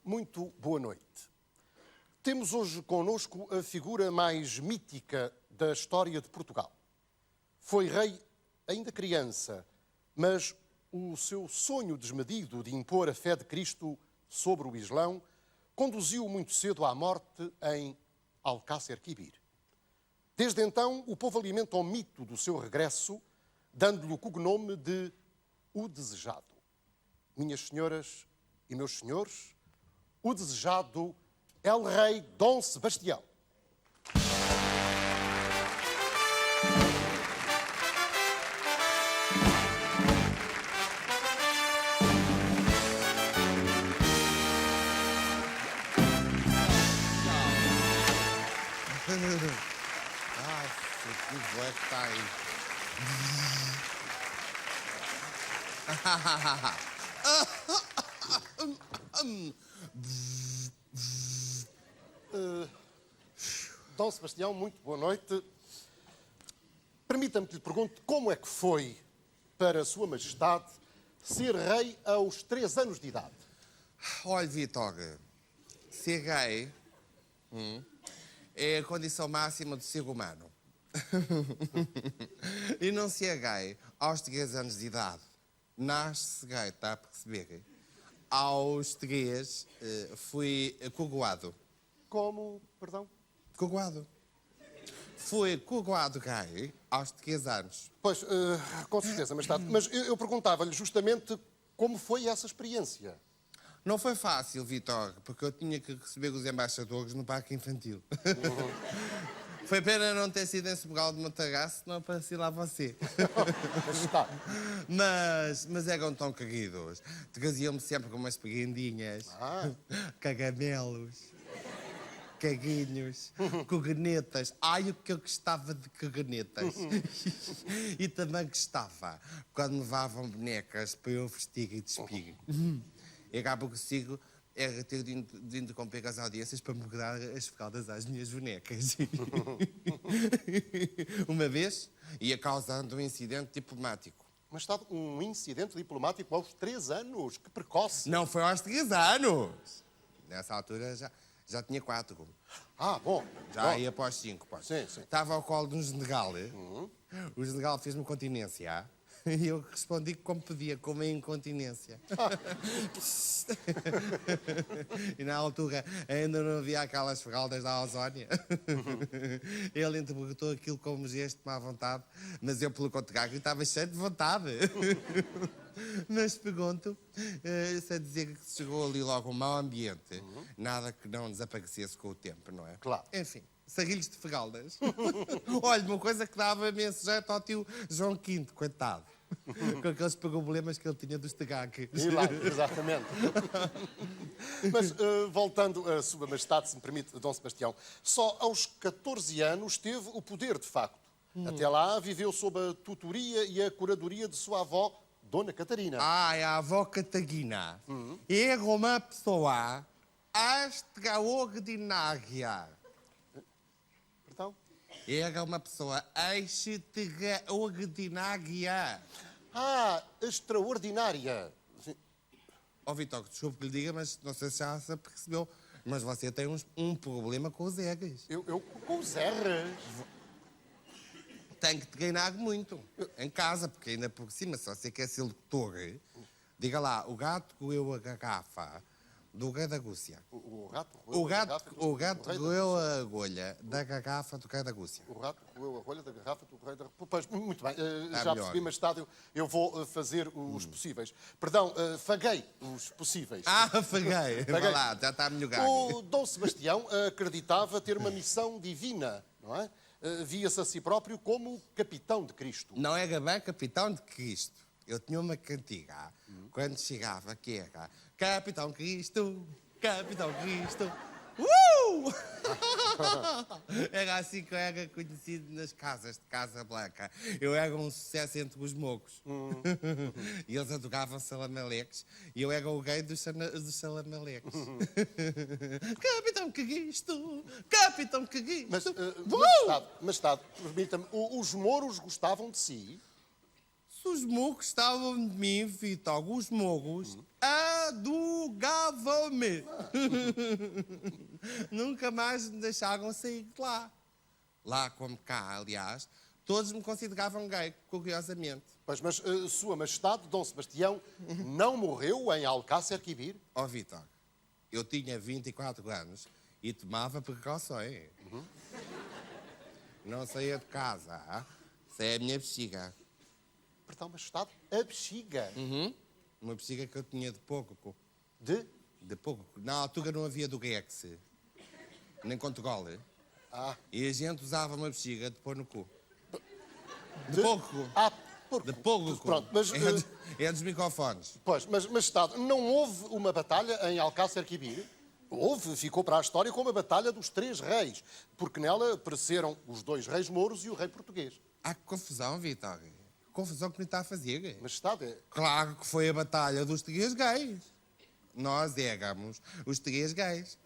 Muito boa noite. Temos hoje connosco a figura mais mítica da história de Portugal. Foi rei ainda criança, mas o seu sonho desmedido de impor a fé de Cristo sobre o Islão conduziu muito cedo à morte em Alcácer Quibir. Desde então, o povo alimenta o mito do seu regresso, dando-lhe o cognome de O Desejado. Minhas senhoras e meus senhores, o desejado El Rei Dom Sebastião. Nossa, que voz que tá aí. Dom Sebastião, muito boa noite. Permita-me que lhe pergunte como é que foi para Sua Majestade ser rei aos 3 anos de idade. Olha, Vitor, ser gay é a condição máxima do ser humano. E não ser gay aos 3 anos de idade. Nasce gay, está a perceber? Aos 3 fui coroado. Como, perdão? Coroado. Fui coroado gay aos 3 anos. Pois, com certeza, Majestade. Mas eu perguntava-lhe justamente como foi essa experiência. Não foi fácil, Vitor, porque eu tinha que receber os embaixadores no parque infantil. Foi pena não ter sido em Sobral de Matagasco, senão aparecia lá você. Majestade. Mas eram tão queridos. Traziam-me sempre com umas prendinhas, cagamelos, caguinhos, coguenetas. Ai, o que eu gostava de coguenetas. E também gostava quando me levavam bonecas para eu vestir e despir. E acaba consigo era ter de interromper as audiências para me dar as fraldas às minhas bonecas. Uma vez ia causando um incidente diplomático. Mas estava um incidente diplomático aos 3 anos? Que precoce! Não foi aos 3 anos. Nessa altura já tinha 4. Bom. Já ia para os 5. Sim. Estava ao colo de um general. O general fez-me continência. E eu respondi como podia, com uma incontinência. E na altura ainda não havia aquelas fraldas da Ozónia. Ele interpretou aquilo como um gesto de má vontade, mas eu, pelo contrário, estava cheio de vontade. Mas pergunto, sei dizer que chegou ali logo um mau ambiente, nada que não desaparecesse com o tempo, não é? Claro. Enfim. Sarilhos de fraldas. Olha, uma coisa que dava imenso jeito ao tio João V, coitado. Com aqueles problemas que ele tinha dos tegaques. Exatamente. Mas, voltando a Sua Majestade, se me permite, Dom Sebastião, só aos 14 anos teve o poder, de facto. Até lá viveu sob a tutoria e a curadoria de sua avó, Dona Catarina. É a avó Catarina. Era uma pessoa extraordinária. Perdão? Era uma pessoa extraordinária. Extraordinária. Ó, Vitor, desculpe que lhe diga, mas não sei se já se percebeu, mas você tem um problema com os R's. Eu com os R's? Tem que treinar muito em casa, porque ainda por cima, se você quer ser locutor, diga lá, o gato roeu a garrafa do rei da Rússia. O rato roeu a agulha da garrafa do rei da Rússia. O rato roeu a rolha da garrafa do rei da... Pois, muito bem. Já melhor. percebi, Majestade, eu vou fazer os possíveis. Perdão, faguei os possíveis. Faguei. Vai lá, já está melhor ganho. O Dom Sebastião acreditava ter uma missão divina, não é? Via-se a si próprio como capitão de Cristo. Não era bem capitão de Cristo. Eu tinha uma cantiga, quando chegava, que era Capitão Cristo, Capitão Cristo. Era assim que eu era conhecido nas casas de Casa Blanca. Eu era um sucesso entre os mogos. E eles adoravam salamaleques. E eu era o rei dos salamaleques. Capitão Cristo, Capitão Cristo. Mas, Majestade, permita-me, os mouros gostavam de si? Os mogos estavam de mim, Vitor. Os mogos alugavam-me. Nunca mais me deixaram sair de lá. Lá como cá, aliás, todos me consideravam gay, curiosamente. Pois, mas Sua Majestade, Dom Sebastião, não morreu em Alcácer Quibir? Ó Vitor, eu tinha 24 anos e tomava precauções. Não saía de casa, isso é a minha bexiga. Perdão, Majestade, a bexiga. Uma bexiga que eu tinha de pouco. De? De pouco. Na altura não havia do Gex, nem controle. E a gente usava uma bexiga de pôr no cu. De pouco. Porque... De pouco. Pronto, mas... É dos microfones. Pois, mas, Majestade, não houve uma batalha em Alcácer Quibir? Houve, ficou para a história como a Batalha dos Três Reis, porque nela pereceram os 2 reis mouros e o rei português. Há que confusão, Vitor. Confusão que me está a fazer. Majestade, Claro que foi a batalha dos 3 gays. Nós éramos os 3 gays.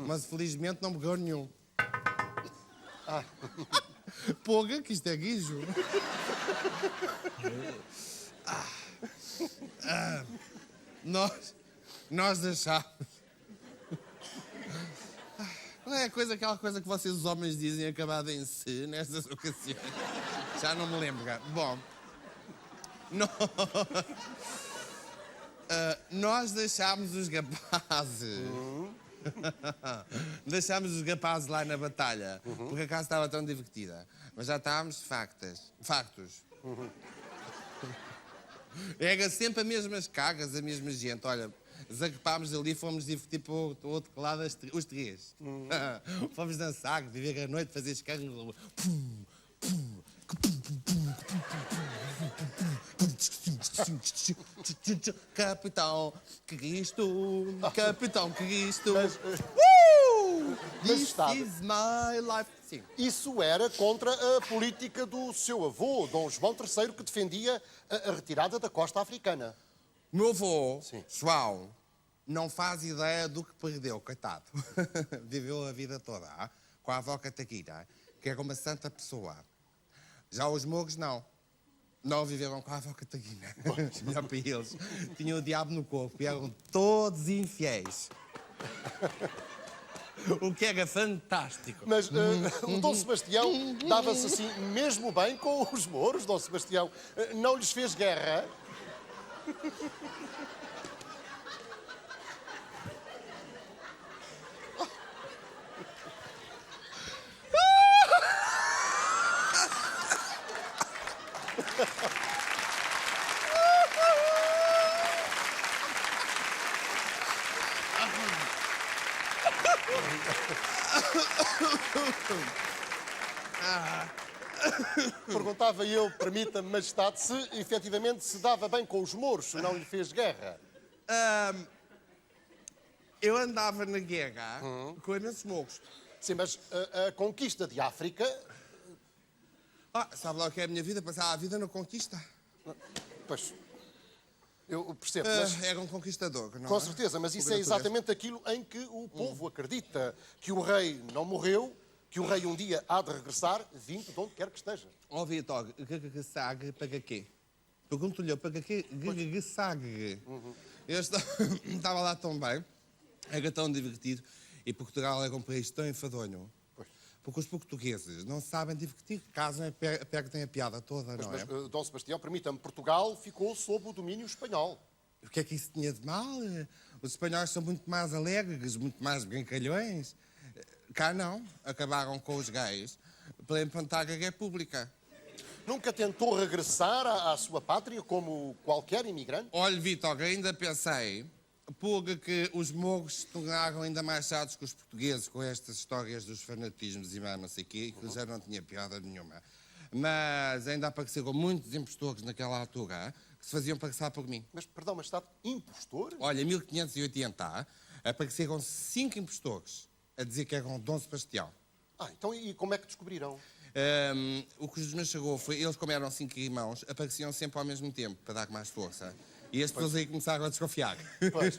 Mas felizmente não morreu nenhum. Porra, que isto é guijo. Nós achámos. Não é aquela coisa que vocês, os homens, dizem acabada em si, nestas ocasiões? Já não me lembro. Bom, nós deixámos os rapazes. Deixámos os rapazes lá na batalha, porque a casa estava tão divertida. Mas já estávamos factos. Era sempre as mesmas cagas, a mesma gente. Olha, zarpámos ali e fomos divertir para o outro lado os 3. Fomos dançar, viver a noite, fazer escândalo. Capitão Cristo, Capitão Cristo. This is my life. Sim. isso era contra a política do seu avô, Dom João III, que defendia a retirada da costa africana. Meu avô, Sim. João, não faz ideia do que perdeu, coitado. Viveu a vida toda com a avó Catarina, que era uma santa pessoa. Já os mogos, não. Não viveram com a avó Catarina. Melhor para eles. Tinham o diabo no corpo e eram todos infiéis. O que era fantástico. Mas o Dom Sebastião dava-se assim mesmo bem com os mouros, Dom Sebastião. Não lhes fez guerra. Perguntava eu, permita-me, Majestade, se efetivamente se dava bem com os mouros, se não lhe fez guerra. Eu andava na guerra com imensos mogos. Sim, mas a conquista de África... Sabe lá o que é a minha vida? Passar a vida na conquista. Pois, eu percebo, mas... Era um conquistador, não Com é? certeza, mas isso é Por natureza. exatamente aquilo em que o povo acredita. Que o rei não morreu, que o rei um dia há de regressar, vindo de onde quer que esteja. Ó Vitor, regressar para quê? Pergunto-lhe, para quê regressar? Eu estava lá tão bem, era tão divertido, e Portugal era um país tão enfadonho. Pois. Porque os portugueses não sabem divertir, caso perdem a piada toda, não é? Mas, Dom Sebastião, permita-me, Portugal ficou sob o domínio espanhol. O que é que isso tinha de mal? Os espanhóis são muito mais alegres, muito mais brincalhões. Cá não, acabaram com os gays para implantar a República. Nunca tentou regressar à sua pátria como qualquer imigrante? Olha, Vitor, ainda pensei, porque os mogos se tornaram ainda mais chatos que os portugueses com estas histórias dos fanatismos e mais não sei o quê, que já não tinha piada nenhuma. Mas ainda apareceram muitos impostores naquela altura que se faziam passar por mim. Mas, perdão, mas está impostor? Olha, em 1580 apareceram 5 impostores a dizer que eram Dom Sebastião. Então e como é que descobriram? O que nos chegou foi, eles como eram 5 irmãos, apareciam sempre ao mesmo tempo, para dar mais força. E as pessoas aí começaram a desconfiar. Pois,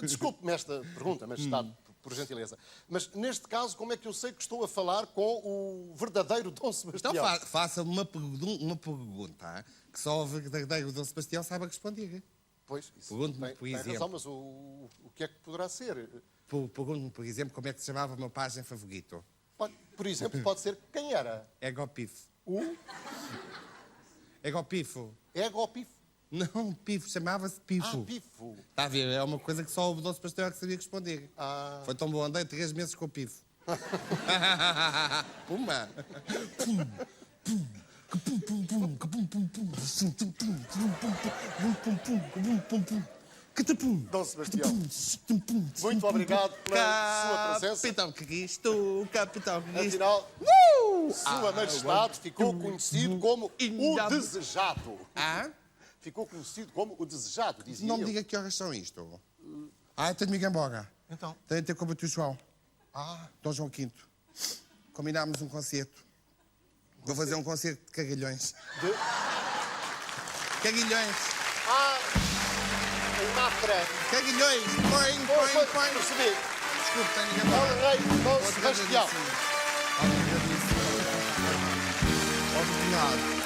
desculpe-me esta pergunta, mas está, por gentileza. Mas, neste caso, como é que eu sei que estou a falar com o verdadeiro Dom Sebastião? Então faça-me uma pergunta que só o verdadeiro Dom Sebastião sabe responder. Pois, isso Pergunto-me, por tem razão, exemplo. mas o que é que poderá ser? Pergunto-me, por exemplo, como é que se chamava o meu página favorito. Por exemplo, pode ser quem era? Egopifo. O Egopifo. Egopifo. Não, Pifo, chamava-se Pifo. Pifo. Está a ver? É uma coisa que só o doce pastel é que sabia responder. Foi tão bom, andei 3 meses com o Pifo. Pumba! Dom Sebastião, muito obrigado pela sua presença. Capitão Cristo, Capitão Cristo. Afinal, Sua Majestade ficou conhecido como o Desejado. Ah? Ficou conhecido como o Desejado, dizia Não me eu. diga que horas são isto. Eu tenho de me ir embora. Então? Tenho de ter com o Bateu João. Ah, Dom João V. Combinámos um concerto. Vou fazer um concerto de cagalhões. de... Cagalhões. Em Mafra. Cagalhões. Põe. Percebi. Desculpe, tenho de ir É embora. o rei Dom Outra Sebastião. vez assim. Obrigado.